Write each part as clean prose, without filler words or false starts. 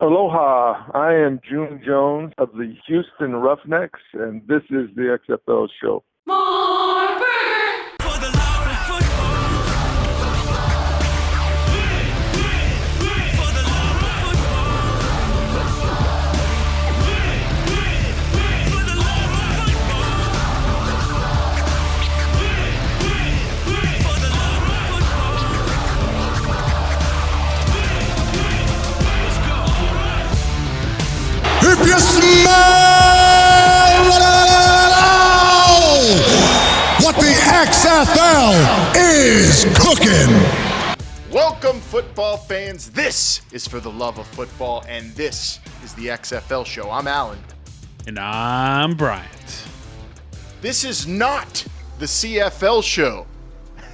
Aloha, I am June Jones of the Houston Roughnecks, and this is the XFL show. If you smell what the XFL is cooking. Welcome, football fans. This is For the Love of Football, and this is the XFL show. I'm Alan. And I'm Bryant. This is not the CFL show,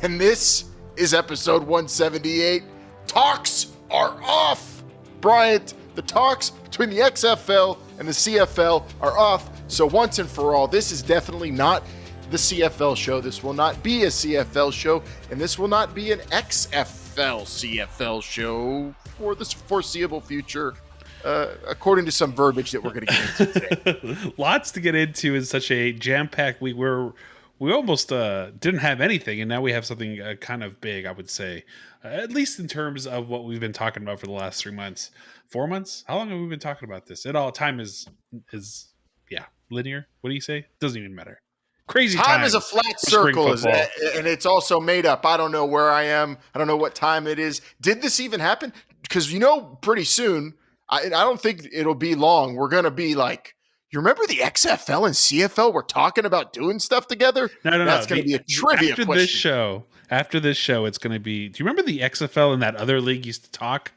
and this is episode 178. Talks are off. Bryant, the talks between the XFL and the CFL are off. So once and for all, this is definitely not the CFL show. This will not be a CFL show, and this will not be an XFL CFL show for the foreseeable future, according to some verbiage that we're going to get into today. Lots to get into in such a jam-packed week. We almost didn't have anything, and now we have something kind of big, I would say, at least in terms of what we've been talking about for the last 3 months. 4 months? How long have we been talking about this? Time is linear. What do you say? Doesn't even matter. Crazy time is a flat circle, and it's also made up. I don't know where I am. I don't know what time it is. Did this even happen? Because pretty soon, I don't think it'll be long. We're going to be like, you remember the XFL and CFL were talking about doing stuff together? No. That's going to be a trivia question. After this show, it's going to be, do you remember the XFL and that other league used to talk?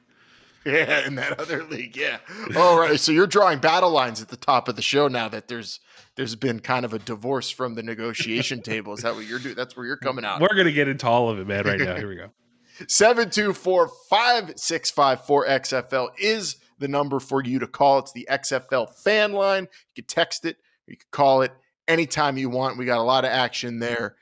Yeah, in that other league, yeah. All right, so you're drawing battle lines at the top of the show now that there's been kind of a divorce from the negotiation table. Is that what you're doing? That's where you're coming out. We're going to get into all of it, man, right now. Here we go. 724-5654-XFL is the number for you to call. It's the XFL Fan Line. You can text it, or you can call it anytime you want. We got a lot of action there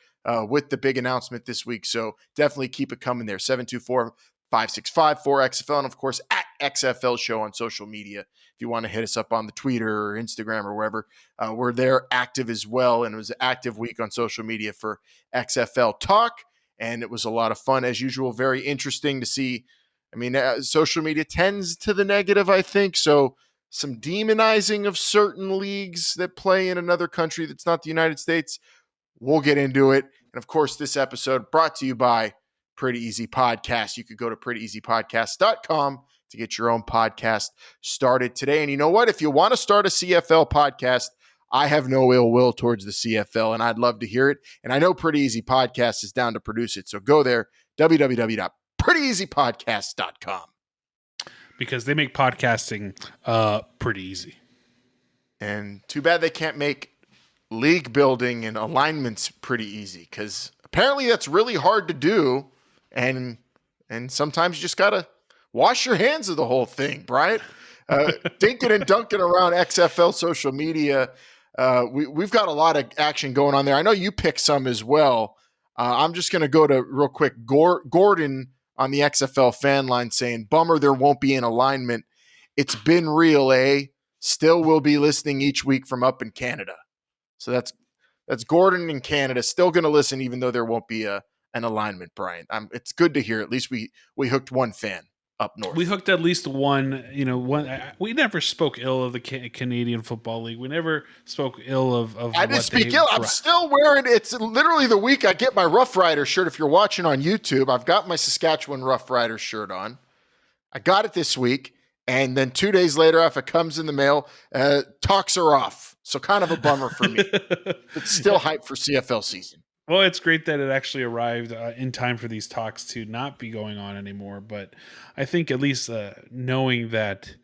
with the big announcement this week, so definitely keep it coming there. 724-5654-XFL, and of course, at XFL Show on social media. If you want to hit us up on the Twitter or Instagram or wherever, we're there active as well, and it was an active week on social media for XFL Talk, and it was a lot of fun as usual. Very interesting to see. I mean, social media tends to the negative, I think, so some demonizing of certain leagues that play in another country that's not the United States. We'll get into it. And of course, this episode brought to you by Pretty Easy Podcast. You could go to prettyeasypodcast.com to get your own podcast started today. And you know what? If you want to start a CFL podcast, I have no ill will towards the CFL, and I'd love to hear it. And I know Pretty Easy Podcast is down to produce it. So go there, www.prettyeasypodcast.com. Because they make podcasting pretty easy. And too bad they can't make league building and alignments pretty easy, because apparently that's really hard to do. And sometimes you just got to wash your hands of the whole thing, Bryant. Dinking and dunking around XFL social media. We've got a lot of action going on there. I know you picked some as well. I'm just going to go to real quick. Gordon on the XFL fan line saying, bummer there won't be an alignment. It's been real, eh? Still will be listening each week from up in Canada. So that's Gordon in Canada, still going to listen even though there won't be an alignment, Brian. It's good to hear. At least we hooked one fan up north. We hooked at least one. We never spoke ill of the Canadian Football League. We never spoke ill of I didn't speak ill. I'm still wearing, it's literally the week I get my Rough Rider shirt. If you're watching on YouTube, I've got my Saskatchewan Rough Rider shirt on. I got it this week. And then 2 days later, if it comes in the mail, talks are off. So kind of a bummer for me. It's still hype for CFL season. Well, it's great that it actually arrived in time for these talks to not be going on anymore. But I think at least knowing that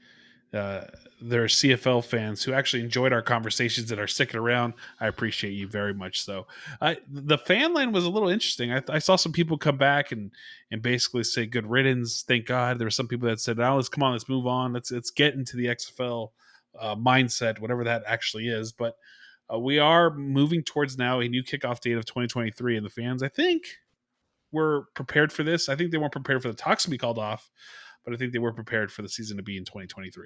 there are CFL fans who actually enjoyed our conversations and are sticking around, I appreciate you very much. So the fan line was a little interesting. I saw some people come back and basically say good riddance. Thank God. There were some people that said, "Now let's move on. Let's get into the XFL mindset, whatever that actually is." But we are moving towards now a new kickoff date of 2023, and the fans, I think, were prepared for this. I think they weren't prepared for the talks to be called off, but I think they were prepared for the season to be in 2023.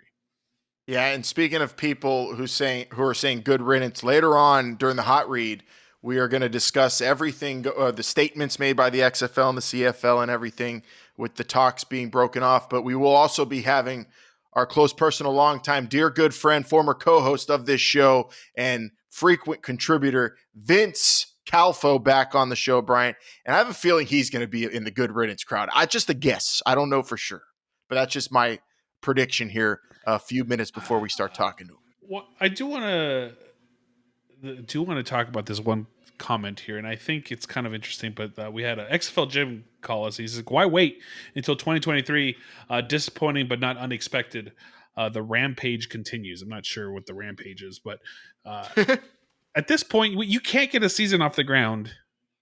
Yeah, and speaking of people who are saying good riddance, later on during the hot read, we are going to discuss everything, the statements made by the XFL and the CFL and everything with the talks being broken off. But we will also be having our close personal, longtime, dear good friend, former co-host of this show and frequent contributor, Vince Calfo, back on the show, Brian. And I have a feeling he's going to be in the good riddance crowd. Just a guess. I don't know for sure, but that's just my prediction here a few minutes before we start talking to him. Well, I do want to talk about this one comment here, and I think it's kind of interesting. But we had an XFL Jim call us. He's like, "Why wait until 2023? Disappointing, but not unexpected. The rampage continues." I'm not sure what the rampage is, but at this point, you can't get a season off the ground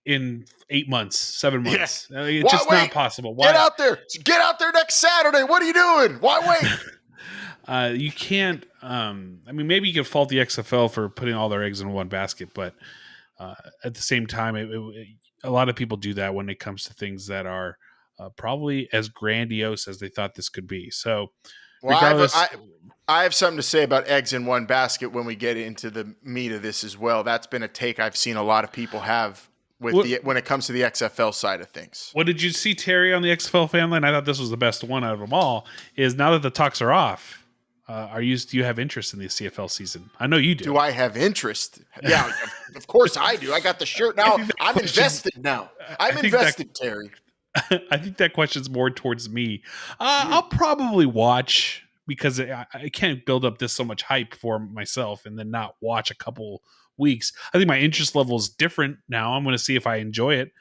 in 8 months, 7 months. Yeah. It's just not possible. Get out there next Saturday. What are you doing? Why wait? You can't. I mean, maybe you can fault the XFL for putting all their eggs in one basket, but at the same time, a lot of people do that when it comes to things that are probably as grandiose as they thought this could be. So, regardless, I have something to say about eggs in one basket when we get into the meat of this as well. That's been a take I've seen a lot of people have when it comes to the XFL side of things. What did you see, Terry, on the XFL Fan Line? I thought this was the best one out of them all. Is now that the talks are off, do you have interest in the CFL season? I know you do. Do I have interest? Yeah, of course I do. I got the shirt now. I'm invested now. I'm invested, Terry. I think that question's more towards me. I'll probably watch because I can't build up this so much hype for myself and then not watch a couple weeks. I think my interest level is different now. I'm going to see if I enjoy it,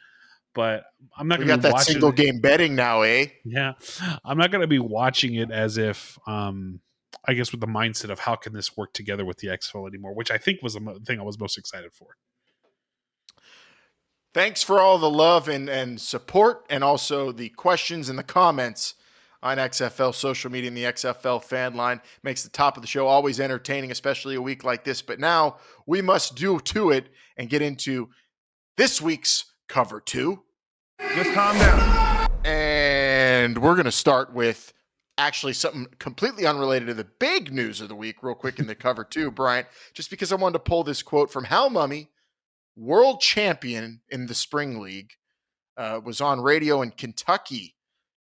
but I'm not going to be watching. We got that single game betting now, eh? Yeah, I'm not going to be watching it as if, I guess, with the mindset of how can this work together with the XFL anymore, which I think was the thing I was most excited for. Thanks for all the love and support, and also the questions and the comments on XFL social media and the XFL fan line. Makes the top of the show always entertaining, especially a week like this. But now we must do to it and get into this week's cover two. Just calm down. And we're going to start with actually something completely unrelated to the big news of the week real quick in the cover two, Bryant, just because I wanted to pull this quote from Hal Mummy, world champion in the Spring League, was on radio in Kentucky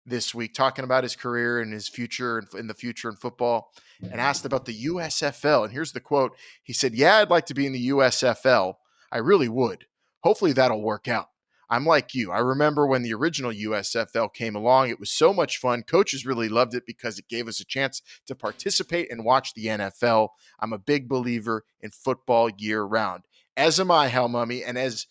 this week talking about his career and his future in the future in football, and asked about the USFL. And here's the quote. He said, "Yeah, I'd like to be in the USFL. I really would. Hopefully that'll work out. I'm like you. I remember when the original USFL came along. It was so much fun. Coaches really loved it because it gave us a chance to participate and watch the NFL. I'm a big believer in football year round. As am I, Hal Mummy, and as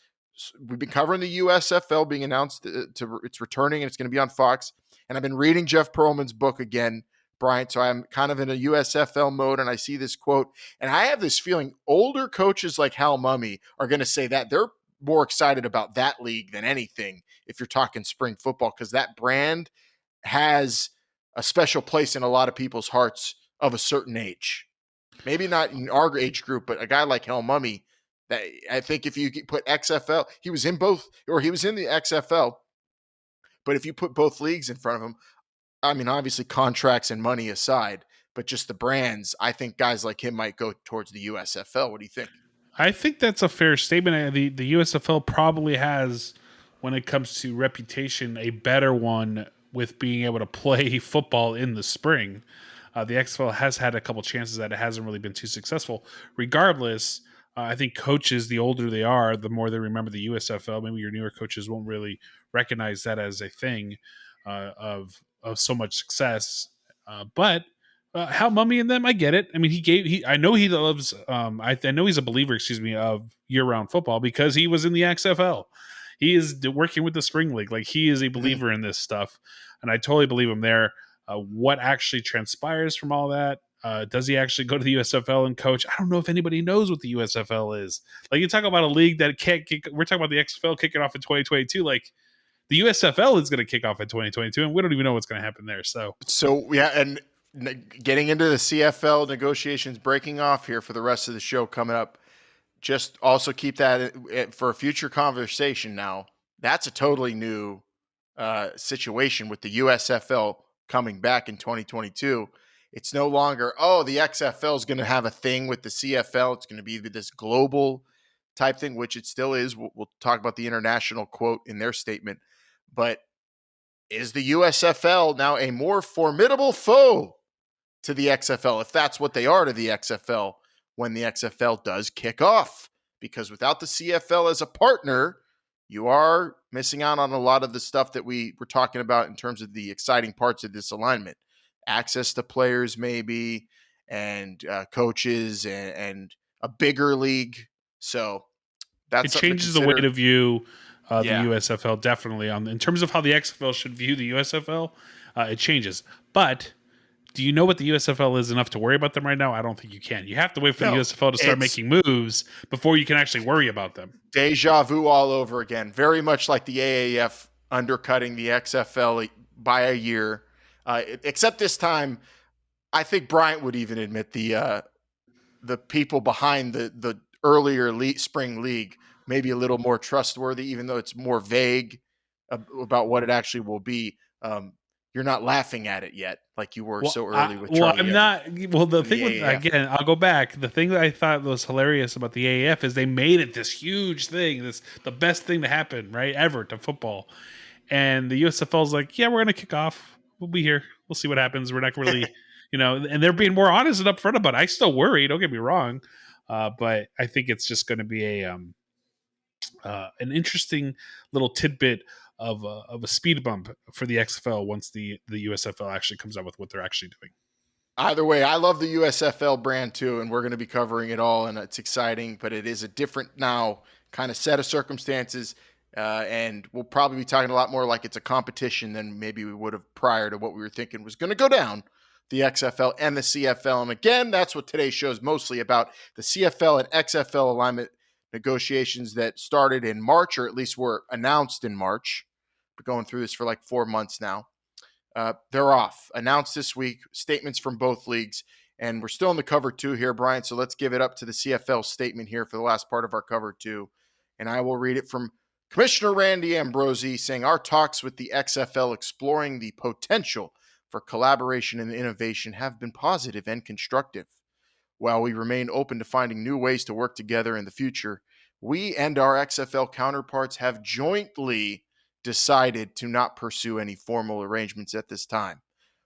we've been covering the USFL being announced it's returning and it's going to be on Fox. And I've been reading Jeff Pearlman's book again, Bryant. So I'm kind of in a USFL mode, and I see this quote, and I have this feeling older coaches like Hal Mummy are going to say that they're more excited about that league than anything if you're talking spring football, because that brand has a special place in a lot of people's hearts of a certain age. Maybe not in our age group, but a guy like Hal Mummy, that I think if you put XFL, he was in the XFL, but if you put both leagues in front of him, I mean, obviously contracts and money aside, but just the brands, I think guys like him might go towards the USFL. What do you think? I think that's a fair statement. The USFL probably has, when it comes to reputation, a better one with being able to play football in the spring. The XFL has had a couple chances that it hasn't really been too successful. Regardless, I think coaches, the older they are, the more they remember the USFL. Maybe your newer coaches won't really recognize that as a thing of so much success. But Hal Mummy and them, I get it. I mean, I know he loves. I know he's a believer, of year-round football because he was in the XFL. He is working with the Spring League. Like, he is a believer in this stuff, and I totally believe him there. What actually transpires from all that? Does he actually go to the USFL and coach? I don't know if anybody knows what the USFL is. Like, you talk about a league that can't kick. We're talking about the XFL kicking off in 2022. Like, the USFL is going to kick off in 2022, and we don't even know what's going to happen there. So yeah, and getting into the CFL negotiations breaking off here for the rest of the show coming up. Just also keep that for a future conversation now. That's a totally new situation with the USFL coming back in 2022. It's no longer, oh, the XFL is going to have a thing with the CFL. It's going to be this global type thing, which it still is. We'll talk about the international quote in their statement. But is the USFL now a more formidable foe to the XFL, if that's what they are to the XFL, when the XFL does kick off? Because without the CFL as a partner, you are missing out on a lot of the stuff that we were talking about in terms of the exciting parts of this alignment. Access to players, maybe, and coaches, and a bigger league. So that's it changes the way to view the USFL, definitely. In terms of how the XFL should view the USFL, it changes. But do you know what the USFL is enough to worry about them right now? I don't think you can. You have to wait for the USFL to start making moves before you can actually worry about them. Deja vu all over again. Very much like the AAF undercutting the XFL by a year. Except this time, I think Bryant would even admit the people behind the earlier spring league maybe a little more trustworthy, even though it's more vague about what it actually will be. You're not laughing at it yet, like you were so early with Charlie. I'm not. Well, the thing with, again, I'll go back. The thing that I thought was hilarious about the AAF is they made it this huge thing, the best thing to happen, right, ever to football. And the USFL is like, yeah, we're going to kick off. We'll be here. We'll see what happens. We're not really, and they're being more honest and upfront about it. I still worry. Don't get me wrong. But I think it's just going to be an interesting little tidbit of a speed bump for the XFL once the USFL actually comes out with what they're actually doing. Either way, I love the USFL brand too, and we're going to be covering it all, and it's exciting, but it is a different now kind of set of circumstances, and we'll probably be talking a lot more like it's a competition than maybe we would have prior to what we were thinking was going to go down, the XFL and the CFL. And again, that's what today's show is mostly about, the CFL and XFL alignment negotiations that started in March, or at least were announced in March. We're going through this for like 4 months now. They're off. Announced this week, statements from both leagues, and we're still in the cover two here, Brian, so let's give it up to the CFL statement here for the last part of our cover two, and I will read it from Commissioner Randy Ambrosi, saying, our talks with the XFL exploring the potential for collaboration and innovation have been positive and constructive. While we remain open to finding new ways to work together in the future, we and our XFL counterparts have jointly decided to not pursue any formal arrangements at this time.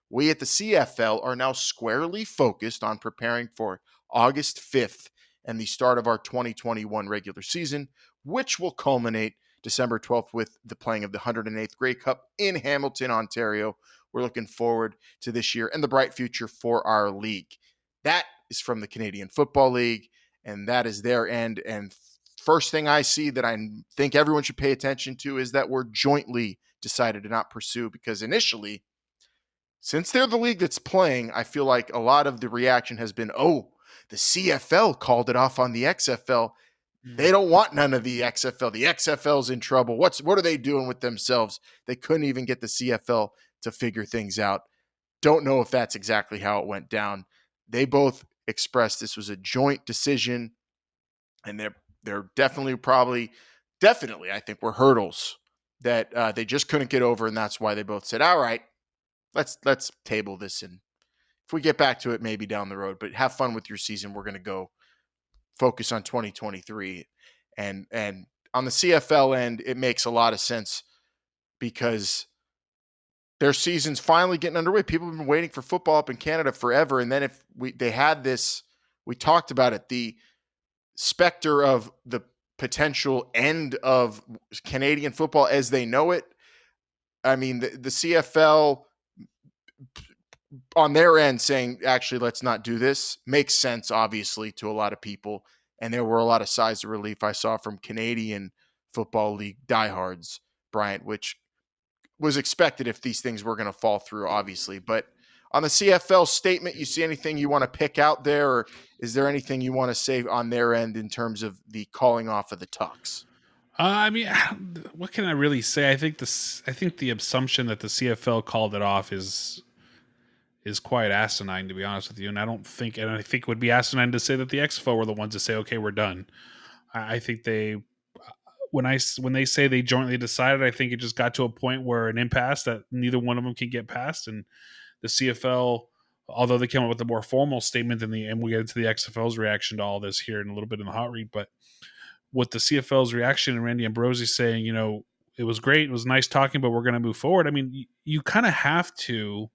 We at the CFL are now squarely focused on preparing for August 5th and the start of our 2021 regular season, which will culminate December 12th with the playing of the 108th Grey Cup in Hamilton, Ontario. We're looking forward to this year and the bright future for our league. That is from the Canadian Football League, and that is their end. And first thing I see that I think everyone should pay attention to is that we're jointly decided to not pursue, because initially, since they're the league that's playing, I feel like a lot of the reaction has been, oh, the CFL called it off on the XFL. They don't want none of the XFL. The XFL's in trouble. What are they doing with themselves? They couldn't even get the CFL to figure things out. Don't know if that's exactly how it went down. They both expressed this was a joint decision, and they're definitely, I think, were hurdles that they just couldn't get over, and that's why they both said, all right, let's table this, and if we get back to it, maybe down the road, but have fun with your season. We're going to go focus on 2023. And on the CFL end, it makes a lot of sense because their season's finally getting underway. People have been waiting for football up in Canada forever. And then they had this, we talked about it, the specter of the potential end of Canadian football as they know it. I mean, the CFL on their end saying, actually, let's not do this, makes sense, obviously, to a lot of people. And there were a lot of sighs of relief I saw from Canadian Football League diehards, Bryant, which was expected if these things were going to fall through, obviously. But on the CFL statement, you see anything you want to pick out there, or is there anything you want to say on their end in terms of the calling off of the talks? I mean, what can I really say? I think the assumption that the CFL called it off is quite asinine, to be honest with you. And I think it would be asinine to say that the XFL were the ones to say, okay, we're done. I think they when they say they jointly decided, I think it just got to a point where an impasse that neither one of them can get past, and the CFL, although they came up with a more formal statement and we'll get into the XFL's reaction to all this here in a little bit in the hot read, but with the CFL's reaction and Randy Ambrosi saying, it was great, it was nice talking, but we're going to move forward. I mean, you kind of have to,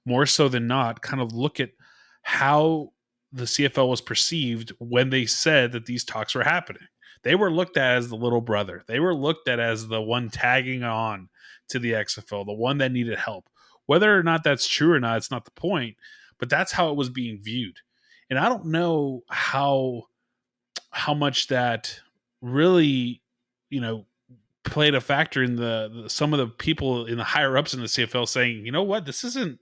more so than not, kind of look at how the CFL was perceived when they said that these talks were happening. They were looked at as the little brother. They were looked at as the one tagging on to the XFL, the one that needed help. Whether or not that's true or not, it's not the point, but that's how it was being viewed. And I don't know how much that really, played a factor in the some of the people in the higher ups in the CFL saying, you know what, this isn't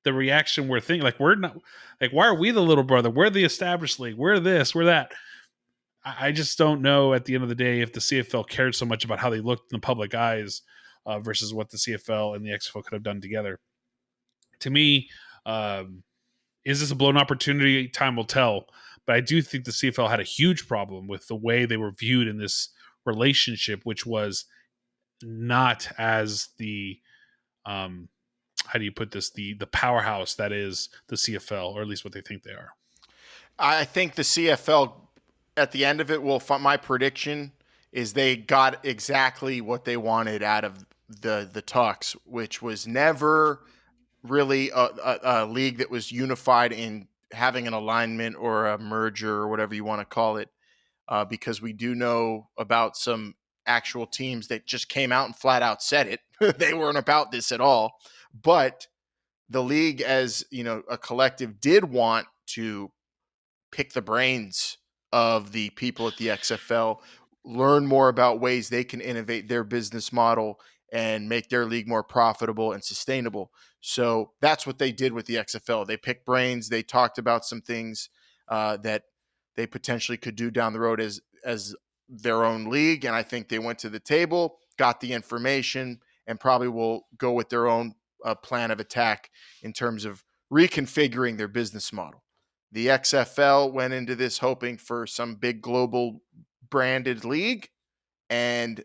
the reaction we're thinking. Like, we're not, like, why are we the little brother? We're the established league. We're this, we're that. I just don't know at the end of the day if the CFL cared so much about how they looked in the public eyes versus what the CFL and the XFL could have done together. To me, is this a blown opportunity? Time will tell. But I do think the CFL had a huge problem with the way they were viewed in this relationship, which was not as the how do you put this, the powerhouse that is the CFL, or at least what they think they are. I think the CFL at the end of it my prediction is they got exactly what they wanted out of the talks, which was never really a league that was unified in having an alignment or a merger or whatever you want to call it, because we do know about some actual teams that just came out and flat out said it. They weren't about this at all. But the league, as a collective, did want to pick the brains of the people at the XFL, learn more about ways they can innovate their business model and make their league more profitable and sustainable. So that's what they did with the XFL. They picked brains. They talked about some things that they potentially could do down the road as their own league. And I think they went to the table, got the information, and probably will go with their own plan of attack in terms of reconfiguring their business model. The XFL went into this hoping for some big global branded league, and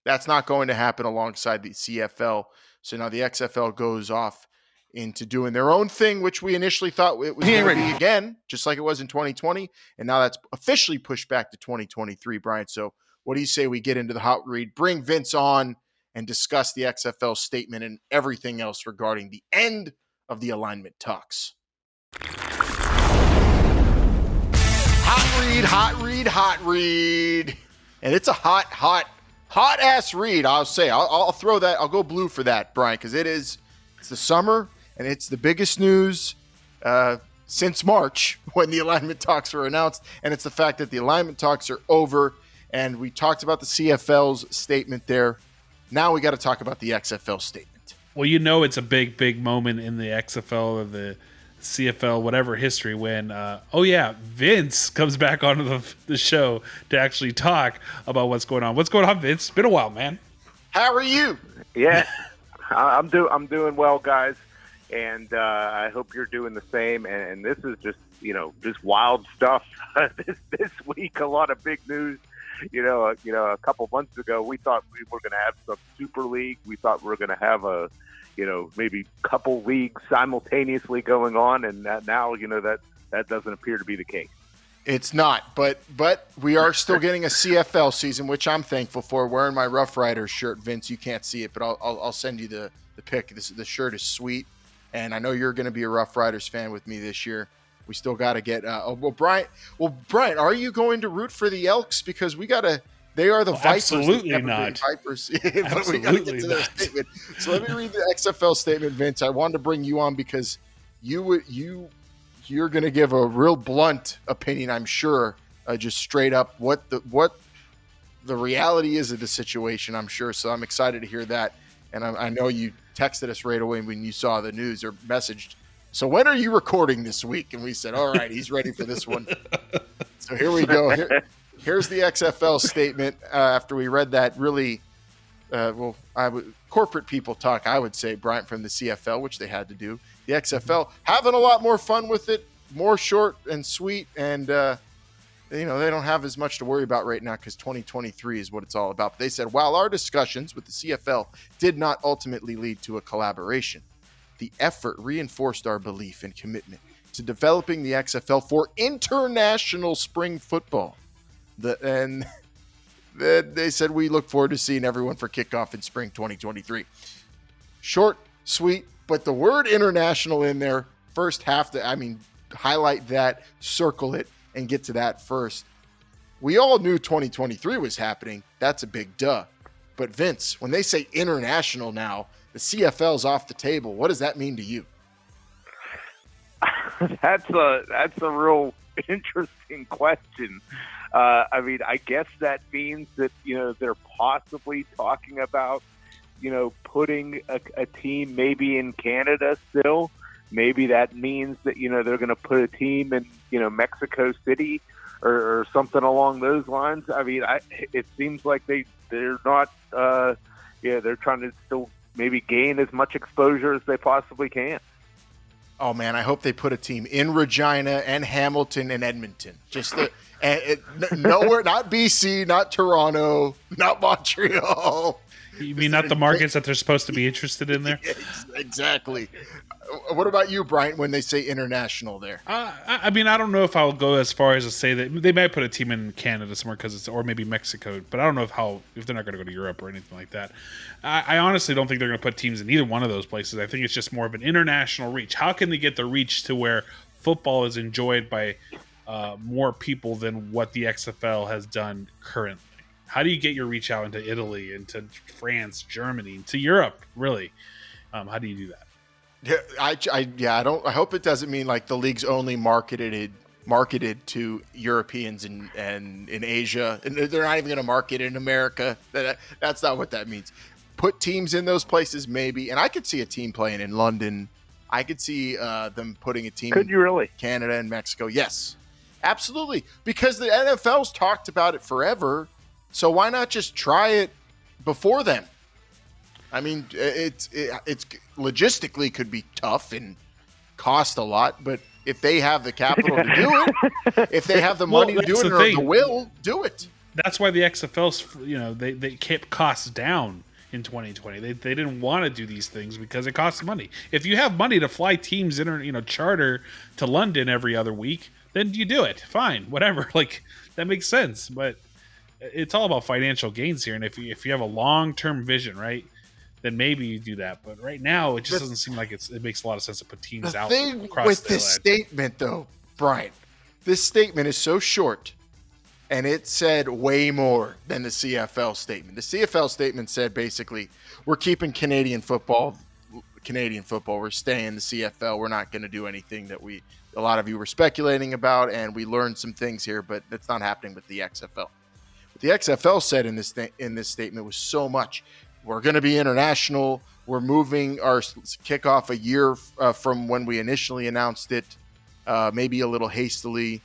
that's not going to happen alongside the CFL. So now the XFL goes off into doing their own thing, which we initially thought it was going to be again, just like it was in 2020. And now that's officially pushed back to 2023, Brian. So what do you say we get into the hot read, bring Vince on, and discuss the XFL statement and everything else regarding the end of the alignment talks? Hot read. And it's a hot ass read. I'll say, I'll throw that. I'll go blue for that, Brian, because it's the summer and it's the biggest news since March when the alignment talks were announced. And it's the fact that the alignment talks are over. And we talked about the CFL's statement there. Now we got to talk about the XFL statement. Well, it's a big moment in the XFL or the CFL, whatever history, when, Vince comes back onto the show to actually talk about what's going on. What's going on, Vince? It's been a while, man. How are you? Yeah, I'm doing well, guys, and I hope you're doing the same. And this is just wild stuff. this week, a lot of big news. A couple months ago, we thought we were going to have some super league. We thought we were going to have maybe couple leagues simultaneously going on, and now that doesn't appear to be the case. It's not, but we are still getting a CFL season, which I'm thankful for. Wearing my Rough Riders shirt, Vince. You can't see it, but I'll send you the pic. The shirt is sweet, and I know you're going to be a Rough Riders fan with me this year. We still got to get. Brian, are you going to root for the Elks? Because we got to. They are the Vipers. Absolutely not. Vipers. Absolutely we got to get to their statement. So let me read the XFL statement, Vince. I wanted to bring you on because you're going to give a real blunt opinion, I'm sure, just straight up what the reality is of the situation, I'm sure. So I'm excited to hear that. And I know you texted us right away when you saw the news or messaged. So when are you recording this week? And we said, all right, he's ready for this one. So here we go. Here's the XFL statement. After we read that, really, corporate people talk, I would say, Bryant, from the CFL, which they had to do. The XFL having a lot more fun with it, more short and sweet, and they don't have as much to worry about right now because 2023 is what it's all about. But they said, while our discussions with the CFL did not ultimately lead to a collaboration, the effort reinforced our belief and commitment to developing the XFL for international spring football. And they said, we look forward to seeing everyone for kickoff in spring 2023. Short, sweet, but the word international in there, first half, highlight that, circle it, and get to that first. We all knew 2023 was happening. That's a big duh. But Vince, when they say international now, the CFL's off the table. What does that mean to you? That's a real interesting question. I guess that means that, they're possibly talking about, putting a team maybe in Canada still. Maybe that means that, they're going to put a team in, Mexico City or something along those lines. It seems like they're not, they're trying to still maybe gain as much exposure as they possibly can. Oh man, I hope they put a team in Regina and Hamilton and Edmonton. Just nowhere, not BC, not Toronto, not Montreal. You mean not the markets that they're supposed to be interested in there? Exactly. What about you, Bryant, when they say international there? I don't know if I'll go as far as to say that they might put a team in Canada somewhere or maybe Mexico, but I don't know if they're not going to go to Europe or anything like that. I honestly don't think they're going to put teams in either one of those places. I think it's just more of an international reach. How can they get the reach to where football is enjoyed by more people than what the XFL has done currently? How do you get your reach out into Italy, into France, Germany, into Europe? Really, how do you do that? Yeah, I hope it doesn't mean like the league's only marketed to Europeans and in Asia, and they're not even going to market it in America. That's not what that means. Put teams in those places, maybe, and I could see a team playing in London. I could see them putting a team. Could you really? Canada and Mexico? Yes, absolutely, because the NFL's talked about it forever. So why not just try it before then? It's logistically could be tough and cost a lot, but if they have the capital to do it, if they have the money to do it or the will, do it. That's why the XFL's, they kept costs down in 2020. They didn't want to do these things because it costs money. If you have money to fly teams charter to London every other week, then you do it. Fine, whatever. Like that makes sense, but it's all about financial gains here. And if you have a long-term vision, right, then maybe you do that. But right now, it just doesn't seem like it makes a lot of sense to put teams out. The thing with this statement, though, Brian, this statement is so short, and it said way more than the CFL statement. The CFL statement said basically, we're keeping Canadian football. We're staying the CFL. We're not going to do anything that a lot of you were speculating about, and we learned some things here, but that's not happening with the XFL. What the XFL said in this statement was so much. We're going to be international. We're moving our kickoff a year from when we initially announced it, maybe a little hastily.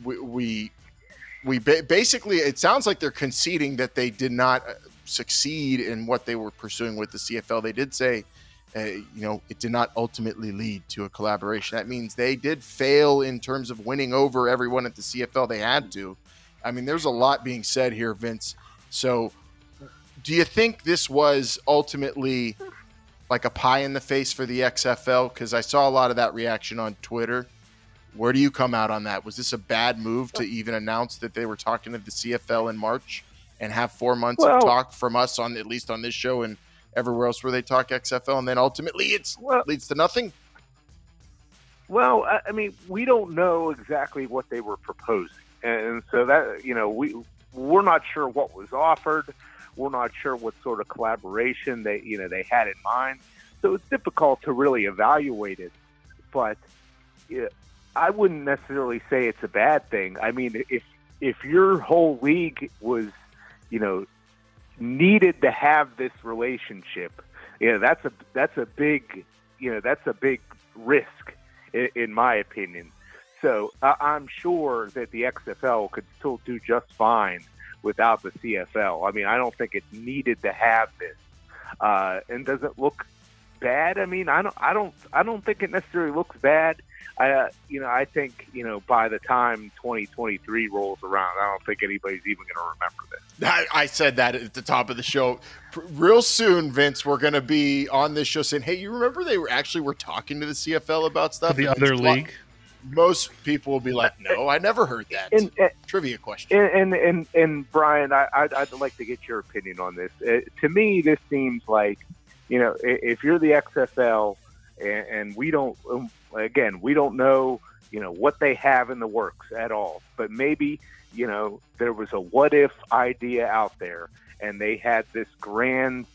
We basically, it sounds like they're conceding that they did not succeed in what they were pursuing with the CFL. They did say, it did not ultimately lead to a collaboration. That means they did fail in terms of winning over everyone at the CFL. They had to. There's a lot being said here, Vince. So do you think this was ultimately like a pie in the face for the XFL? Because I saw a lot of that reaction on Twitter. Where do you come out on that? Was this a bad move to even announce that they were talking to the CFL in March and have 4 months of talk from us on at least on this show and everywhere else where they talk XFL, and then ultimately it leads to nothing? Well, we don't know exactly what they were proposing. And so that, we're not sure what was offered. We're not sure what sort of collaboration they had in mind. So it's difficult to really evaluate it. But I wouldn't necessarily say it's a bad thing. If your whole league was, needed to have this relationship, that's a big risk, in my opinion. So I'm sure that the XFL could still do just fine without the CFL. I don't think it needed to have this. And does it look bad. I mean, I don't think it necessarily looks bad. I think, by the time 2023 rolls around, I don't think anybody's even going to remember this. I said that at the top of the show. Real soon, Vince, we're going to be on this show saying, hey, you remember they were talking to the CFL about stuff? The other league? Most people will be like, no, I never heard that. Trivia question. And Brian, I'd like to get your opinion on this. To me, this seems like, if you're the XFL and we don't know, what they have in the works at all, but maybe, there was a what if idea out there and they had this grand,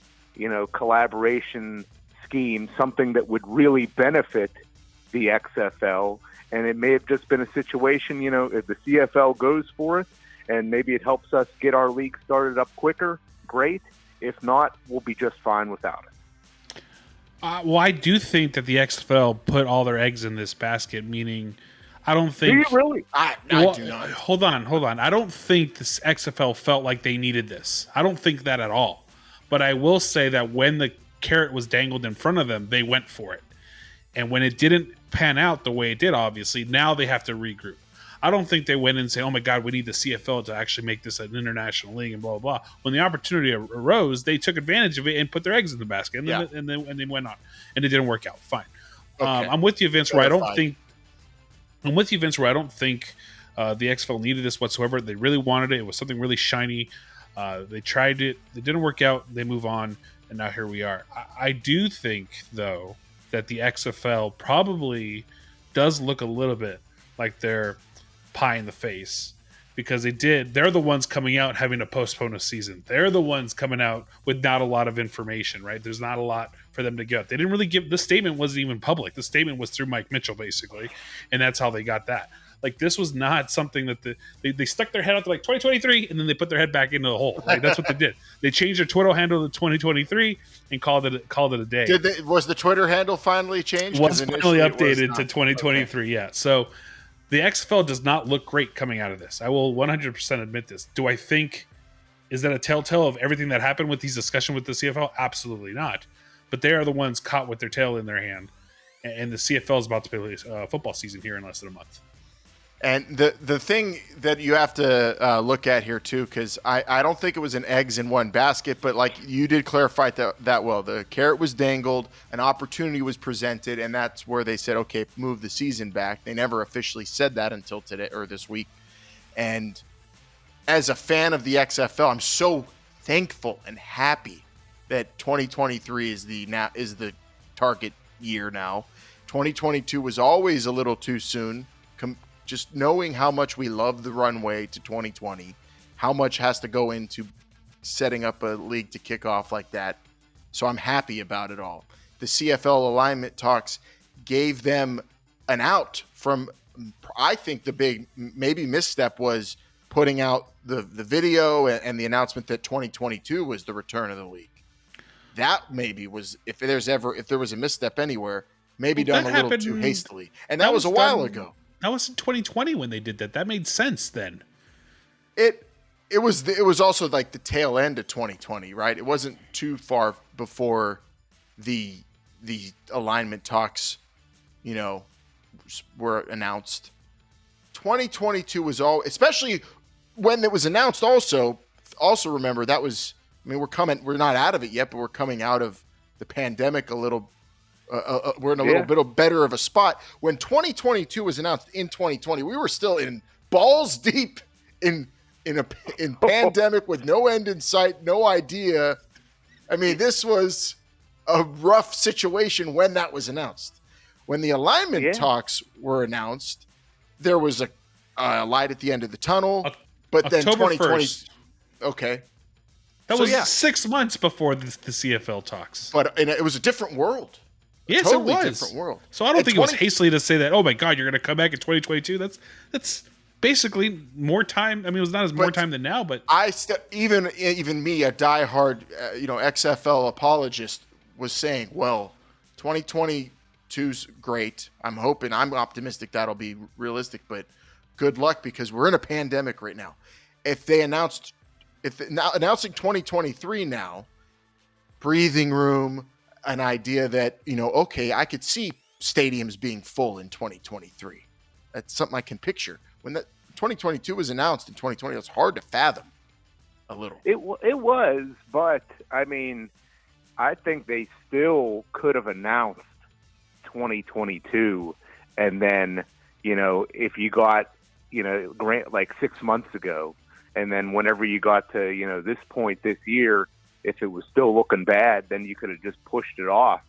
collaboration scheme, something that would really benefit the XFL. And it may have just been a situation, if the CFL goes for it and maybe it helps us get our league started up quicker, great. If not, we'll be just fine without it. Well, I do think that the XFL put all their eggs in this basket, meaning I don't think... Do you really? I do not. Hold on. I don't think this XFL felt like they needed this. I don't think that at all. But I will say that when the carrot was dangled in front of them, they went for it. And when it didn't pan out the way it did, obviously, now they have to regroup. I don't think they went in and say, oh my God, we need the CFL to actually make this an international league and blah, blah, blah. When the opportunity arose, they took advantage of it and put their eggs in the basket and they went on. And it didn't work out. Fine. Okay. I'm with you, Vince, where I don't think the XFL needed this whatsoever. They really wanted it. It was something really shiny. They tried it. It didn't work out. They move on. And now here we are. I do think, though, that the XFL probably does look a little bit like they're pie in the face because they're the ones coming out having to postpone a season. They're the ones coming out with not a lot of information, right? There's not a lot for them to get. They didn't really the statement wasn't even public. The statement was through Mike Mitchell, basically. And that's how they got that. Like, this was not something that they stuck their head out to like 2023 and then they put their head back into the hole. Like, that's what they did. They changed their Twitter handle to 2023 and called it a day. Was the Twitter handle finally changed? Was finally updated to 2023, okay. Yeah. So the XFL does not look great coming out of this. I will 100% admit this. Do I think, is that a telltale of everything that happened with these discussions with the CFL? Absolutely not. But they are the ones caught with their tail in their hand. And the CFL is about to play football season here in less than a month. And the thing that you have to look at here, too, because I don't think it was an eggs in one basket, but like you did clarify that well. The carrot was dangled, an opportunity was presented, and that's where they said, okay, move the season back. They never officially said that until today or this week. And as a fan of the XFL, I'm so thankful and happy that 2023 is the target year now. 2022 was always a little too soon. Just knowing how much we love the runway to 2020, how much has to go into setting up a league to kick off like that. So I'm happy about it all. The CFL alignment talks gave them an out from, I think the big maybe misstep was putting out the video and the announcement that 2022 was the return of the league. That maybe was, if there was a misstep anywhere, maybe done a little too hastily. And that was a while ago. That was in 2020 when they did that. That made sense then. It was also like the tail end of 2020, right? It wasn't too far before the alignment talks, were announced. 2022 was especially when it was announced. Also remember that was. I mean, we're not out of it yet, but we're coming out of the pandemic a little. We're in a little bit better of a spot. When 2022 was announced in 2020, we were still in balls deep in pandemic with no end in sight, no idea. I mean, this was a rough situation when that was announced. When the alignment talks were announced, there was a light at the end of the tunnel. But then October 2020, 1st. Okay. That was 6 months before the CFL talks. But it was a different world. Yes, totally it was. Different world. So I don't think it was hastily to say that, oh my God, you're going to come back in 2022. That's basically more time. I mean, it was not as more time than now, but even me, a diehard, XFL apologist, was saying, well, 2022's great. I'm optimistic that'll be realistic, but good luck because we're in a pandemic right now. Announcing 2023 now, breathing room, an idea that, okay, I could see stadiums being full in 2023. That's something I can picture. When that 2022 was announced in 2020, it's hard to fathom a little. It was, but I mean, I think they still could have announced 2022, and then, if you got, like 6 months ago, and then whenever you got to, this point this year, if it was still looking bad, then you could have just pushed it off,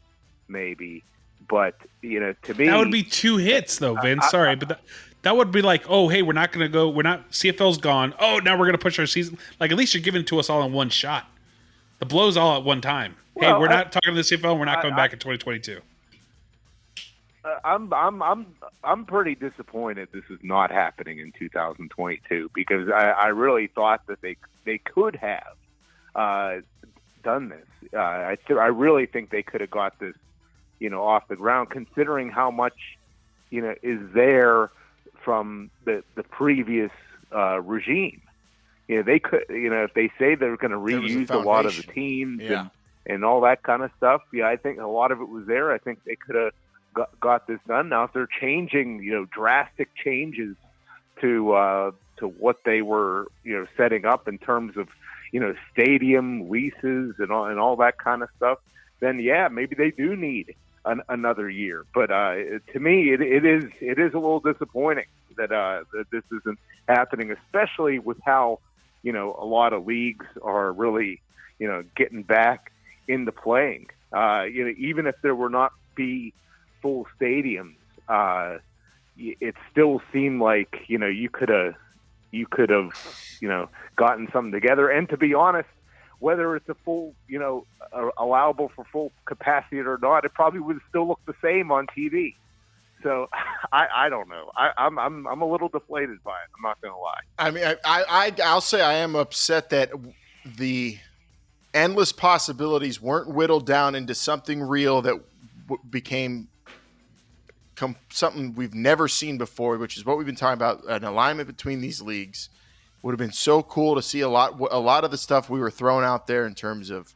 maybe. But, to me... That would be 2 hits, though, Vince. Sorry, but that would be like, oh, hey, we're not going to go... CFL's gone. Oh, now we're going to push our season. Like, at least you're giving it to us all in one shot. The blow's all at one time. Well, hey, we're not talking to the CFL, and we're not coming back in 2022. I'm pretty disappointed this is not happening in 2022, because I really thought that they could have done this. I really think they could have got this, off the ground, considering how much, is there from the previous regime. They could, if they say they're going to reuse a lot of the teams and all that kind of stuff. Yeah, I think a lot of it was there. I think they could have got this done. Now, if they're changing, drastic changes to what they were, setting up in terms of, stadium leases and all that kind of stuff, then yeah, maybe they do need another year. But to me, it is a little disappointing that this isn't happening, especially with how a lot of leagues are really getting back into playing. Even if there were not be full stadiums, it still seemed like you could have gotten something together. And to be honest, whether it's a full allowable for full capacity or not, it probably would still look the same on TV. So I don't know. I'm a little deflated by it. I'm not going to lie. I mean, I'll say I am upset that the endless possibilities weren't whittled down into something real that became something we've never seen before, which is what we've been talking about, an alignment between these leagues. Would have been so cool to see a lot of the stuff we were throwing out there in terms of,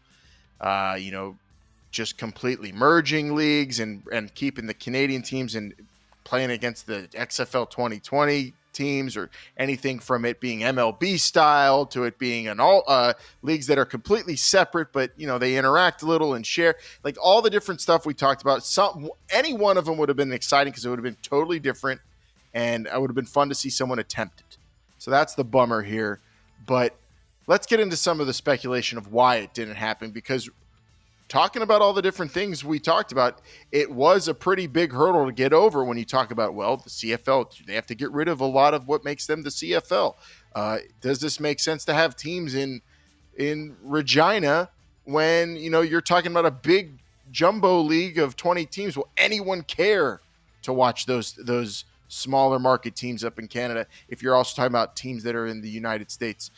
just completely merging leagues and keeping the Canadian teams and playing against the XFL 2020 teams, or anything from it being MLB style to it being an all leagues that are completely separate, but they interact a little and share, like all the different stuff we talked about. Any one of them would have been exciting because it would have been totally different, and it would have been fun to see someone attempt it. So that's the bummer here. But let's get into some of the speculation of why it didn't happen, because talking about all the different things we talked about, it was a pretty big hurdle to get over when you talk about, well, the CFL, they have to get rid of a lot of what makes them the CFL. Does this make sense to have teams in Regina when, you're talking about a big jumbo league of 20 teams? Will anyone care to watch those smaller market teams up in Canada if you're also talking about teams that are in the United States?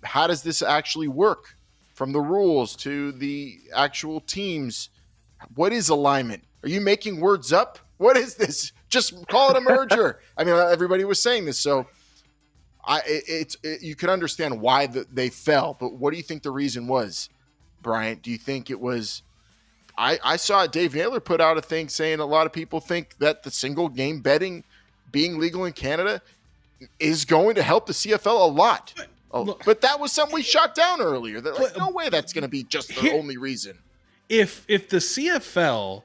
How does this actually work? From the rules to the actual teams, what is alignment? Are you making words up? What is this? Just call it a merger. I mean, everybody was saying this, so you can understand why they fell. But what do you think the reason was, Bryant? Do you think it was? I saw Dave Naylor put out a thing saying a lot of people think that the single game betting being legal in Canada is going to help the CFL a lot. But that was something we shot down earlier. Like, no way that's going to be just the only reason. If the CFL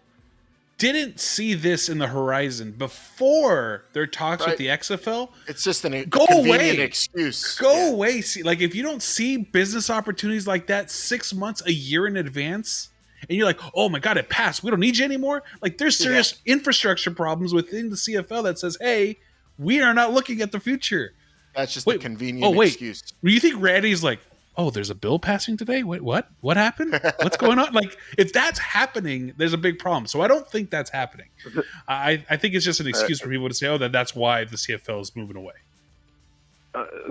didn't see this in the horizon before their talks with the XFL, it's just a convenient excuse. Go away. See, like, if you don't see business opportunities like that 6 months, a year in advance, and you're like, oh my God, it passed, we don't need you anymore. Like, there's serious infrastructure problems within the CFL that says, hey, we are not looking at the future. That's just a convenient excuse. Do you think Randy's like, oh, there's a bill passing today? Wait, what? What happened? What's going on? Like, if that's happening, there's a big problem. So I don't think that's happening. I think it's just an excuse for people to say, oh, that's why the CFL is moving away.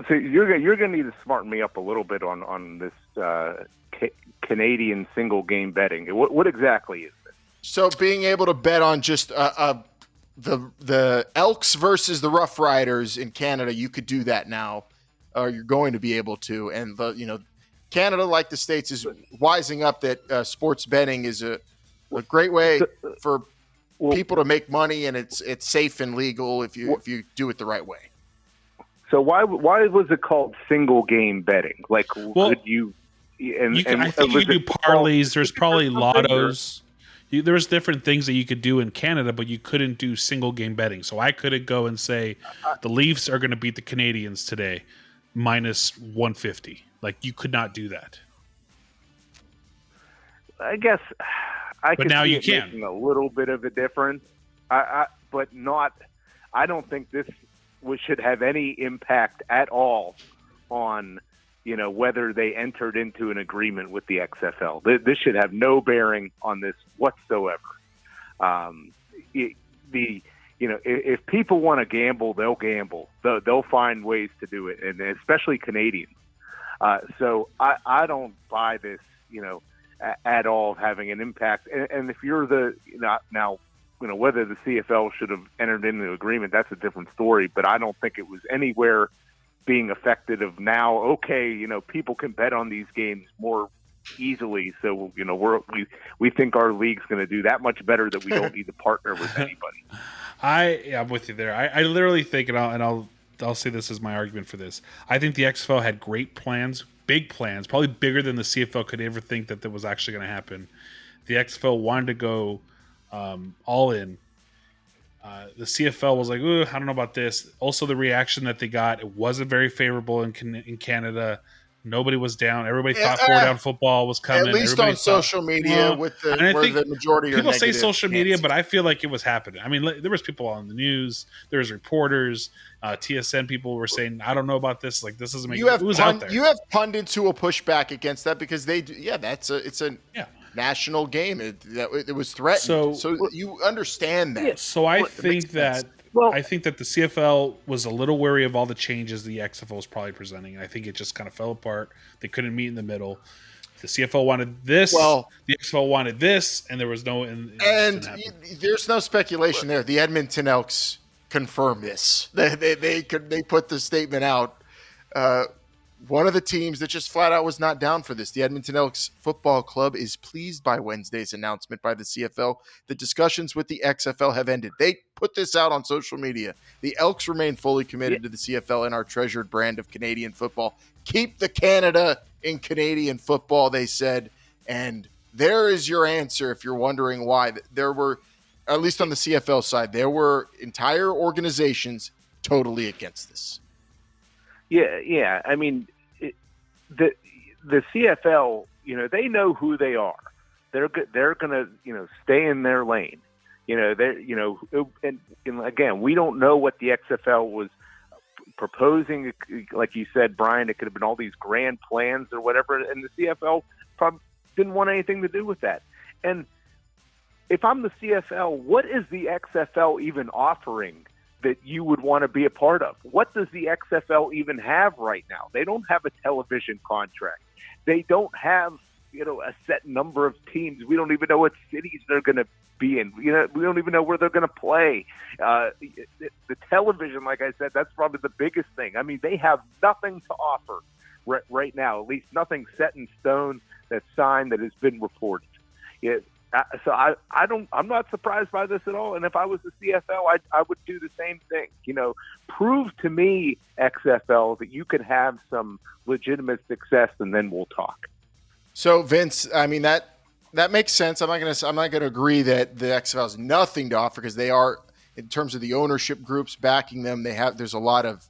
So you're going to need to smarten me up a little bit on this Canadian single game betting. What exactly is this? So being able to bet on just the Elks versus the Rough Riders in Canada, you could do that now, or you're going to be able to. And Canada, like the States, is wising up that sports betting is a great way for people to make money, and it's safe and legal if you do it the right way. So why was it called single game betting? Like, could you? I think you could do parlays. There's probably lottos. There's different things that you could do in Canada, but you couldn't do single game betting. So I couldn't go and say the Leafs are going to beat the Canadians today, minus 150. Like, you could not do that. I guess but now you can. Making a little bit of a difference, but not. I don't think this should have any impact at all on whether they entered into an agreement with the XFL. This should have no bearing on this whatsoever. If people want to gamble, they'll gamble. They'll find ways to do it, and especially Canadians. So I don't buy this, at all having an impact. And if you're whether the CFL should have entered into an agreement, that's a different story. But I don't think it was anywhere being affected of now. Okay, people can bet on these games more easily, so we think our league's going to do that much better that we don't need to partner with anybody. I'm with you there. I literally think, and I'll say this as my argument for this. I think the XFL had great plans, big plans, probably bigger than the CFL could ever think that was actually going to happen. The XFL wanted to go all in. The CFL was like, I don't know about this. Also, the reaction that they got, it wasn't very favorable in Canada. Nobody was down. Everybody thought 4-down football was coming. At least on social media, where the majority people are say social media, but I feel like it was happening. I mean, there was people on the news. There was reporters. TSN people were saying, "I don't know about this. Like, this doesn't make." It was out there. You have pundits who will push back against that because they do. Yeah, it's a national game. It was threatened. So you understand that. Yeah, so I think that. I think that the CFL was a little wary of all the changes the XFL was probably presenting, and I think it just kind of fell apart. They couldn't meet in the middle. The CFL wanted this, the XFL wanted this, and there was no. And there's no speculation there. The Edmonton Elks confirm this. They put the statement out. One of the teams that just flat out was not down for this, the Edmonton Elks Football Club, is pleased by Wednesday's announcement by the CFL. The discussions with the XFL have ended. They put this out on social media. The Elks remain fully committed to the CFL and our treasured brand of Canadian football. Keep the Canada in Canadian football, they said. And there is your answer if you're wondering why. There were, at least on the CFL side, there were entire organizations totally against this. Yeah. I mean, the CFL, they know who they are. They're going to, stay in their lane. And again, we don't know what the XFL was proposing. Like you said, Brian, it could have been all these grand plans or whatever, and the CFL probably didn't want anything to do with that. And if I'm the CFL, what is the XFL even offering that you would want to be a part of? What does the XFL even have right now? They don't have a television contract. They don't have, a set number of teams. We don't even know what cities they're going to be in. We don't even know where they're going to play. The television, like I said, that's probably the biggest thing. I mean, they have nothing to offer right now, at least nothing set in stone that's signed that has been reported. So I'm not surprised by this at all. And if I was the CFL, I would do the same thing. Prove to me, XFL, that you can have some legitimate success, and then we'll talk. So Vince, I mean that makes sense. I'm not gonna agree that the XFL has nothing to offer, because they are, in terms of the ownership groups backing them, there's a lot of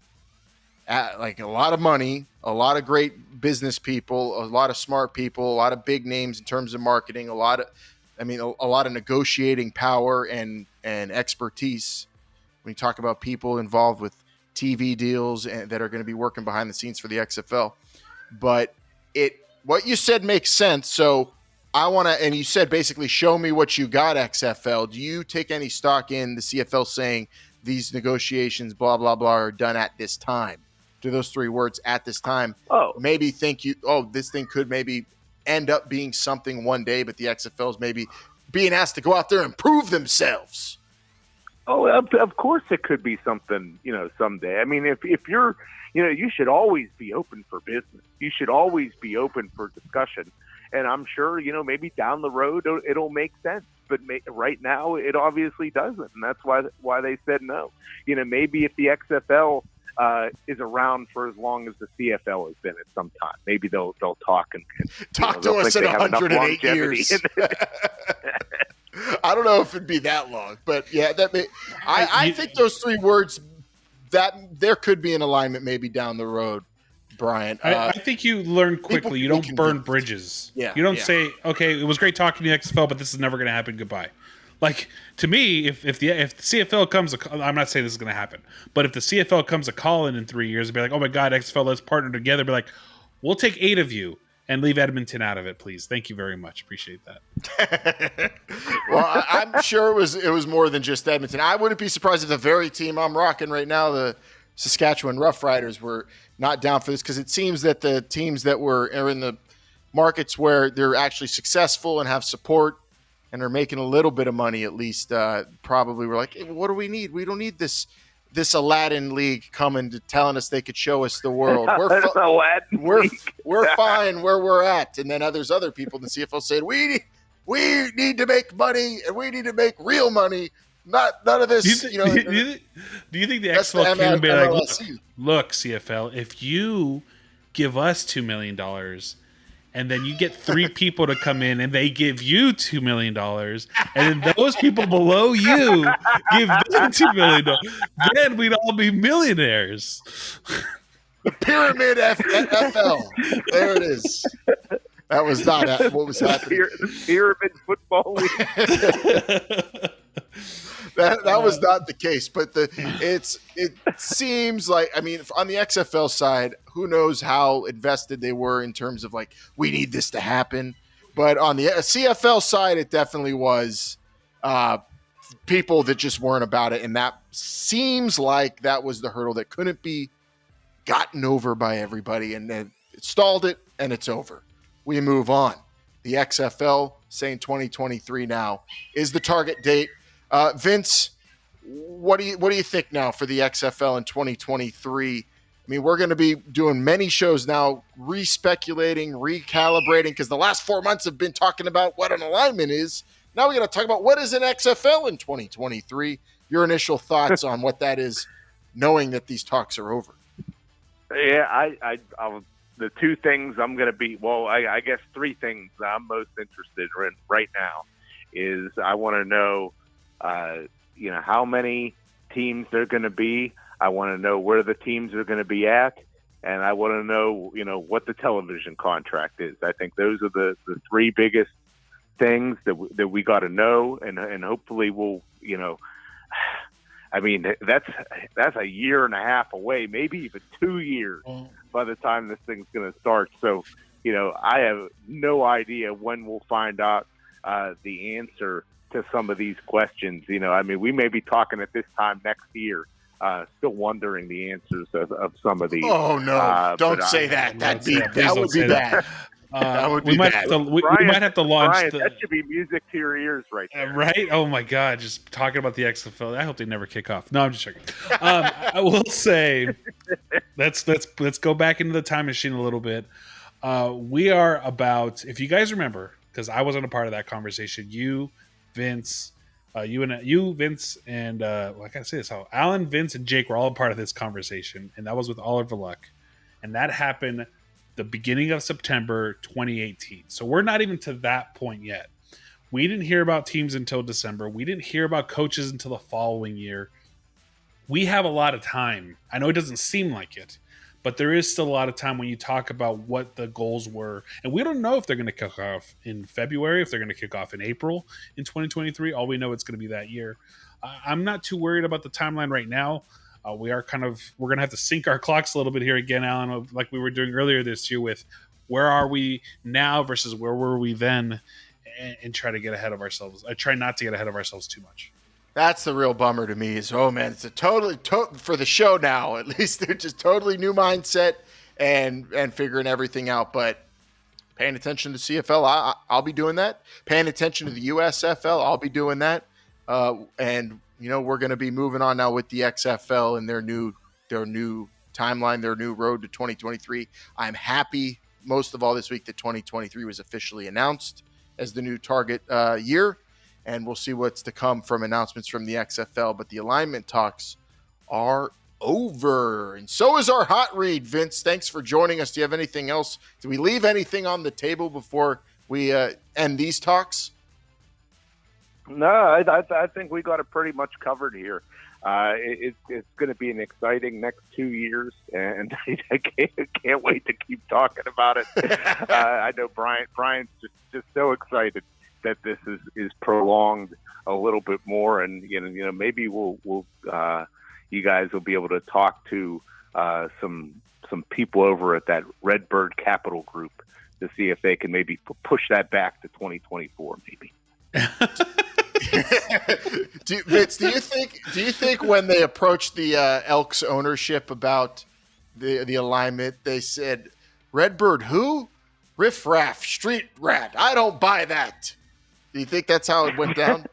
money, a lot of great business people, a lot of smart people, a lot of big names in terms of marketing, a lot of negotiating power and expertise when you talk about people involved with TV deals and that are going to be working behind the scenes for the XFL. But what you said makes sense. So I want to, and you said basically, show me what you got, XFL. Do you take any stock in the CFL saying these negotiations, blah, blah, blah, are done at this time? Do those three words, at this time, maybe this thing could maybe end up being something one day, but the XFL is maybe being asked to go out there and prove themselves? Oh, of course it could be something, someday. I mean, if you're, you should always be open for business. You should always be open for discussion. and I'm sure, maybe down the road it'll make sense. But right now it obviously doesn't, and that's why they said no. Maybe if the XFL is around for as long as the CFL has been at some time, maybe they'll talk and talk to us in 108 years. I don't know if it'd be that long, but yeah, I think those 3 words, that there could be an alignment maybe down the road. Brian, I think you learn quickly. You don't burn bridges. Yeah, you don't say, "Okay, it was great talking to the XFL, but this is never going to happen. Goodbye." Like, to me, if the CFL comes, I'm not saying this is going to happen, but if the CFL comes a call in 3 years, and be like, "Oh my God, XFL, let's partner together." Be like, "We'll take 8 of you and leave Edmonton out of it, please. Thank you very much. Appreciate that." Well, I'm sure it was more than just Edmonton. I wouldn't be surprised if the very team I'm rocking right now, the Saskatchewan Roughriders, were not down for this, because it seems that the teams that are in the markets where they're actually successful and have support and are making a little bit of money, at least, probably were like, "Hey, what do we need? We don't need this Aladdin League coming to telling us they could show us the world. We're fine where we're at." And then other people in the CFL said, we need to make money, and we need to make real money. None of this. Do you think the XFL can be like, look, CFL, if you give us $2 million and then you get 3 people to come in and they give you $2 million, and then those people below you give them $2 million, then we'd all be millionaires. The Pyramid FL. There it is. That was not what was happening. The Pyramid Football League. That was not the case, but it seems like, I mean, on the XFL side, who knows how invested they were in terms of like, we need this to happen. But on the CFL side, it definitely was people that just weren't about it, and that seems like that was the hurdle that couldn't be gotten over by everybody, and then it stalled it, and it's over. We move on. The XFL saying 2023 now is the target date. Vince, what do you think now for the XFL in 2023? I mean, we're going to be doing many shows now, re-speculating, recalibrating, because the last 4 months have been talking about what an alignment is. Now we got to talk about what is an XFL in 2023. Your initial thoughts on what that is, knowing that these talks are over. Yeah, I'll the 2 things I'm going to be, I guess 3 things that I'm most interested in right now is I want to know, how many teams there are going to be. I want to know where the teams are going to be at, and I want to know, what the television contract is. I think those are the 3 biggest things that we got to know, and hopefully we'll, I mean, that's a year and a half away, maybe even 2 years by the time this thing's going to start. So, I have no idea when we'll find out the answer to some of these questions. I mean, we may be talking at this time next year, still wondering the answers of some of these. Oh no! Don't say that. That would be bad. That would be bad. We might have to launch. Brian, that should be music to your ears, right there. Right? Oh my God! Just talking about the XFL. I hope they never kick off. No, I'm just joking. I will say, let's go back into the time machine a little bit. We are about, if you guys remember, because I wasn't a part of that conversation. You, Vince, Vince, and I gotta say this: how Alan, Vince, and Jake were all a part of this conversation, and that was with Oliver Luck, and that happened the beginning of September 2018. So we're not even to that point yet. We didn't hear about teams until December. We didn't hear about coaches until the following year. We have a lot of time. I know it doesn't seem like it, but there is still a lot of time when you talk about what the goals were. And we don't know if they're going to kick off in February, if they're going to kick off in April in 2023. All we know it's going to be that year. I'm not too worried about the timeline right now. We're going to have to sync our clocks a little bit here again, Alan, like we were doing earlier this year with where are we now versus where were we then, and try to get ahead of ourselves. I try not to get ahead of ourselves too much. That's the real bummer to me is, oh man, it's a totally for the show now, at least they're just totally new mindset and figuring everything out. But paying attention to CFL, I'll be doing that. Paying attention to the USFL, I'll be doing that. And we're going to be moving on now with the XFL and their new timeline, their new road to 2023. I'm happy most of all this week that 2023 was officially announced as the new target year, and we'll see what's to come from announcements from the XFL. But the alignment talks are over, and so is our hot read. Vince, thanks for joining us. Do you have anything else? Do we leave anything on the table before we end these talks? No, I think we got it pretty much covered here. It's going to be an exciting next 2 years, and I can't wait to keep talking about it. I know Brian's just so excited that this is prolonged a little bit more, and maybe we'll you guys will be able to talk to some people over at that Redbird Capital Group to see if they can maybe push that back to 2024, maybe. Vince, do you think when they approached the Elks ownership about the alignment, they said, Redbird who? Riff Raff, street rat. I don't buy that. Do you think that's how it went down?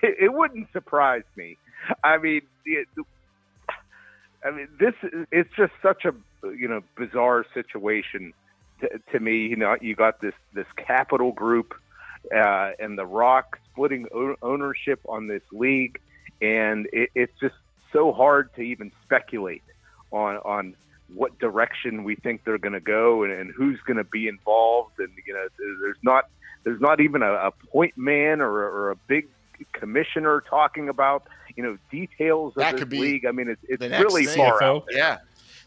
It wouldn't surprise me. I mean, it's just such a bizarre situation to me. You got this capital group and the Rock splitting ownership on this league, and it's just so hard to even speculate on what direction we think they're going to go and who's going to be involved. And there's not even a point man or a big commissioner talking about details of that this could be league. I mean, it's thing. really far CFO. out there. Yeah,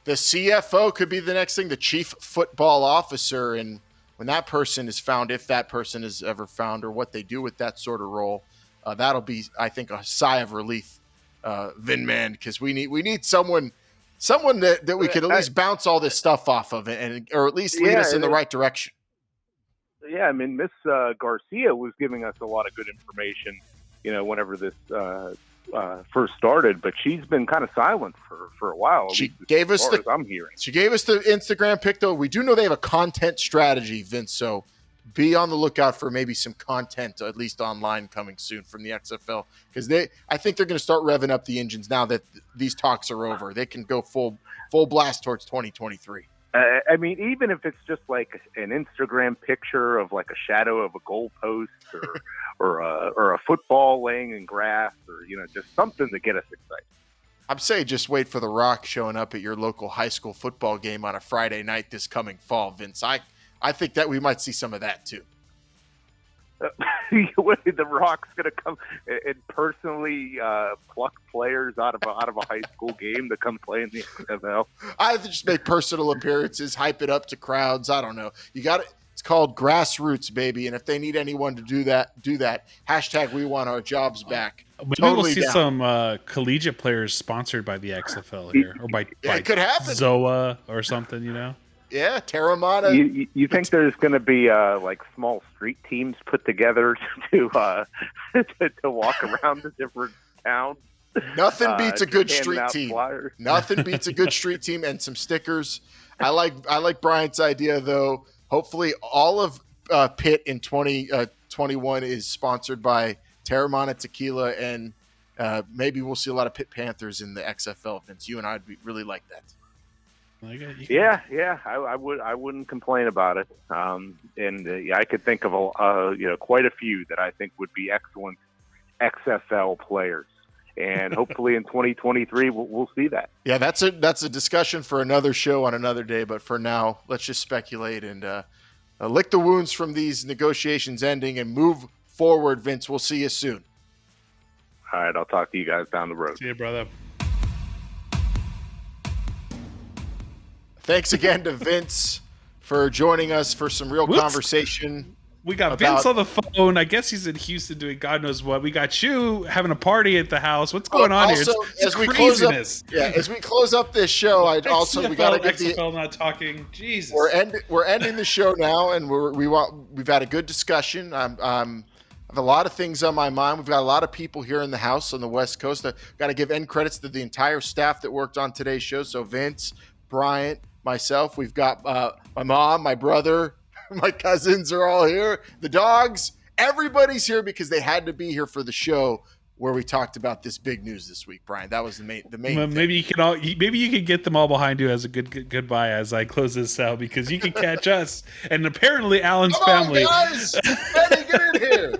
the CFO could be the next thing, the chief football officer, and when that person is found, if that person is ever found, or what they do with that sort of role, that'll be, I think, a sigh of relief, Vin Man, because we need someone that we could at least bounce all this stuff off of, or at least lead us in the right direction. Yeah, I mean, Miss Garcia was giving us a lot of good information, whenever this first started, but she's been kind of silent for a while. She gave us the, I'm hearing. She gave us the Instagram pic, though. We do know they have a content strategy, Vince, so be on the lookout for maybe some content, at least online, coming soon from the XFL, because I think they're going to start revving up the engines now that these talks are over. They can go full blast towards 2023. I mean, even if it's just like an Instagram picture of like a shadow of a goalpost or a football laying in grass, or just something to get us excited. I'm saying just wait for The Rock showing up at your local high school football game on a Friday night this coming fall, Vince. I think that we might see some of that too. The Rock's going to come and personally pluck players out of a high school game to come play in the XFL. I just make personal appearances, hype it up to crowds. I don't know. You got it. It's called grassroots, baby. And if they need anyone to do that. Hashtag we want our jobs back. Maybe Totally we'll see down. some collegiate players sponsored by the XFL here, or by it could happen. Zoa or something, Yeah, Terramana. You think there's going to be like small street teams put together to walk around the different towns? Nothing beats a good handing street out team. flyers. Nothing beats a good street team and some stickers. I like Bryant's idea, though. Hopefully, all of Pitt in 2021 is sponsored by Terramana Tequila, and maybe we'll see a lot of Pitt Panthers in the XFL. Vince, you and I'd really like that. Yeah, I wouldn't complain about it. I could think of quite a few that I think would be excellent XFL players, and hopefully in 2023 we'll see that. Yeah, that's a discussion for another show on another day. But for now, let's just speculate and lick the wounds from these negotiations ending and move forward. Vince, we'll see you soon. All right, I'll talk to you guys down the road. See you, brother. Thanks again to Vince for joining us for some real conversation. We got Vince on the phone. I guess he's in Houston doing God knows what. We got you having a party at the house. What's going on here? It's as we craziness. as we close up this show, we got to get XFL not talking. Jesus, we're ending the show now, and we've had a good discussion. I have a lot of things on my mind. We've got a lot of people here in the house on the West Coast. I've got to give end credits to the entire staff that worked on today's show. So Vince, Bryant, myself, we've got my mom, my brother, my cousins are all here, the dogs, everybody's here because they had to be here for the show. where we talked about this big news this week, Brian. That was the main Well, maybe you can get them all behind you as a goodbye as I close this out, because you can catch us and apparently Alan's family. Guys, Benny, get in here.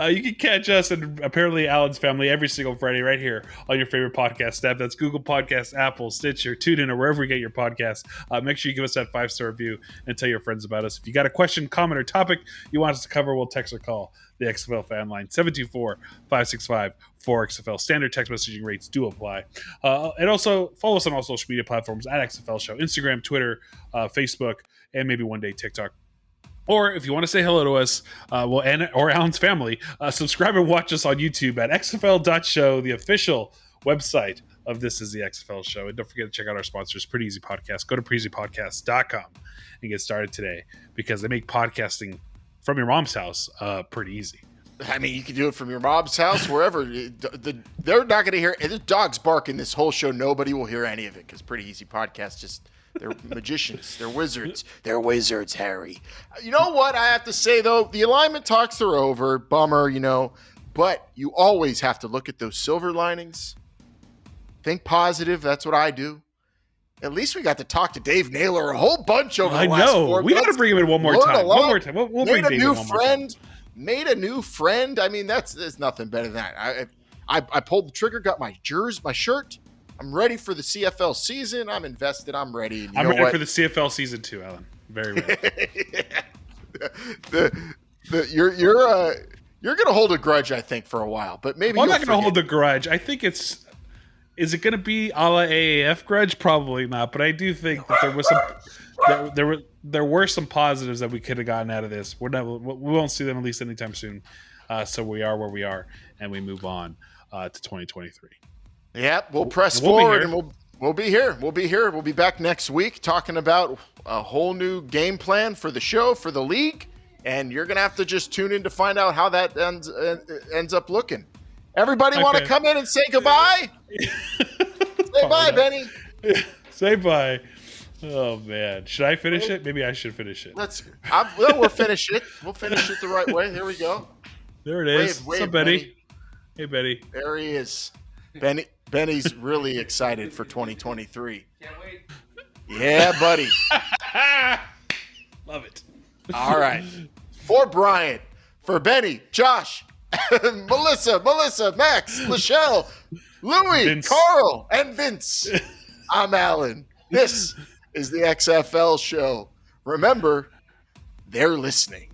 You can catch us and apparently Alan's family every single Friday right here on your favorite podcast app. That's Google Podcasts, Apple, Stitcher, TuneIn, or wherever you get your podcasts. Make sure you give us that 5-star review and tell your friends about us. If you got a question, comment, or topic you want us to cover, we'll text or call the XFL Fan Line, 724-565-4XFL. Standard text messaging rates do apply. And also follow us on all social media platforms at XFL Show, Instagram, Twitter, Facebook, and maybe one day TikTok. Or if you want to say hello to us, or Alan's family, subscribe and watch us on YouTube at xfl.show, the official website of This Is the XFL Show. And don't forget to check out our sponsors, Pretty Easy Podcast. Go to prettyeasypodcast.com and get started today, because they make podcasting from your mom's house pretty easy. I mean, you can do it from your mom's house, wherever. They're not going to hear. The dogs barking this whole show. Nobody will hear any of it, because Pretty Easy Podcast just... They're magicians. They're wizards. They're wizards, Harry. You know what I have to say, though? The alignment talks are over. Bummer, But you always have to look at those silver linings. Think positive. That's what I do. At least we got to talk to Dave Naylor a whole bunch over the last 4 months. We got to bring him in one more time. We'll bring Dave in one more time. Made a new friend. I mean, there's nothing better than that. I pulled the trigger, got my shirt. I'm ready for the CFL season. I'm invested. I'm ready. I'm ready for the CFL season too, Alan. Very ready. You're going to hold a grudge, I think, for a while, but maybe I'm not going to hold the grudge. I think is it going to be a la AAF grudge? Probably not, but I do think that there were some positives that we could have gotten out of this. We won't see them at least anytime soon. So we are where we are, and we move on to 2023. Yep, we'll press forward, and we'll be here. We'll be here. We'll be back next week talking about a whole new game plan for the show, for the league, and you're going to have to just tune in to find out how that ends up looking. Everybody want to come in and say goodbye? Say bye, Benny. Say bye. Oh, man. Should I finish it? Maybe I should finish it. We'll finish it. We'll finish it the right way. Here we go. There it is. What's up, Benny? Hey, Benny. There he is. Benny's really excited for 2023. Can't wait. Yeah, buddy. Love it. All right. For Brian, for Benny, Josh, Melissa, Max, Michelle, Louie, Vince. Carl, and Vince, I'm Alan. This is the XFL Show. Remember, they're listening.